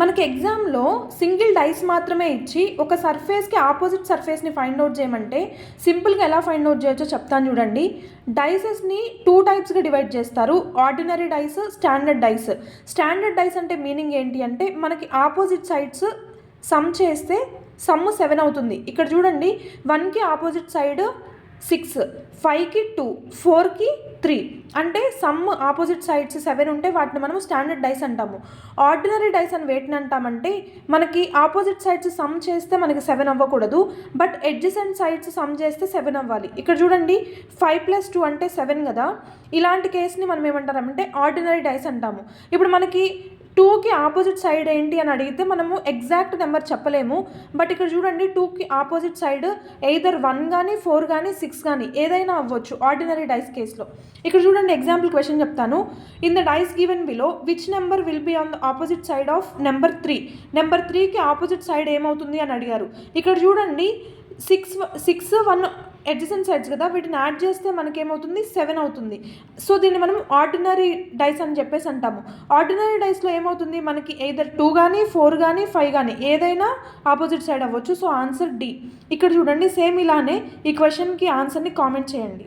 మనకి ఎగ్జామ్లో single dice మాత్రమే ఇచ్చి ఒక సర్ఫేస్కి ఆపోజిట్ సర్ఫేస్ని ఫైండ్ అవుట్ చేయమంటే సింపుల్గా ఎలా ఫైండ్ అవుట్ చేయొచ్చో చెప్తాను చూడండి. డైసెస్ని 2 టైప్స్గా డివైడ్ చేస్తారు, ordinary dice, standard dice. Standard dice అంటే మీనింగ్ ఏంటి అంటే మనకి ఆపోజిట్ సైడ్స్ సమ్ చేస్తే సమ్ 7 అవుతుంది. ఇక్కడ చూడండి, 1కి ఆపోజిట్ సైడ్ 6, 5కి 2, 4కి 3 అంటే సమ్ ఆపోజిట్ సైడ్స్ 7 ఉంటే వాటిని మనం స్టాండర్డ్ డైస్ అంటాము. ఆర్డినరీ డైస్ అని వేటిని అంటామంటే మనకి ఆపోజిట్ సైడ్స్ సమ్ చేస్తే మనకి 7 అవ్వకూడదు, బట్ ఎడ్జసెంట్ సైడ్స్ సమ్ చేస్తే 7 అవ్వాలి. ఇక్కడ చూడండి 5+2 అంటే 7 కదా, ఇలాంటి కేసుని మనం ఏమంటామంటే ఆర్డినరీ డైస్ అంటాము. ఇప్పుడు మనకి 2కి ఆపోజిట్ సైడ్ ఏంటి అని అడిగితే మనము ఎగ్జాక్ట్ నెంబర్ చెప్పలేము, బట్ ఇక్కడ చూడండి 2కి ఆపోజిట్ సైడ్ ఎయిదర్ 1 కానీ 4 కానీ 6 కానీ ఏదైనా అవ్వచ్చు ఆర్డినరీ డైస్ కేసులో. ఇక్కడ చూడండి ఎగ్జాంపుల్ క్వశ్చన్ చెప్తాను. In the dice given below which number will be on the opposite side of number 3. Number 3కి ఆపోజిట్ సైడ్ ఏమవుతుంది అని అడిగారు. ఇక్కడ చూడండి 6, 1 ఎడ్జసెంట్ సైడ్స్ కదా, వీటిని యాడ్ చేస్తే మనకేమవుతుంది 7 అవుతుంది. సో దీన్ని మనం ఆర్డినరీ డైస్ అని చెప్పేసి అంటాము. ఆర్డినరీ డైస్లో ఏమవుతుంది మనకి ఎయిదర్ 2 కానీ 4 కానీ 5 కానీ ఏదైనా ఆపోజిట్ సైడ్ అవ్వచ్చు. So answer D. ఇక్కడ చూడండి సేమ్ ఇలానే ఈ క్వశ్చన్కి ఆన్సర్ని కామెంట్ చేయండి.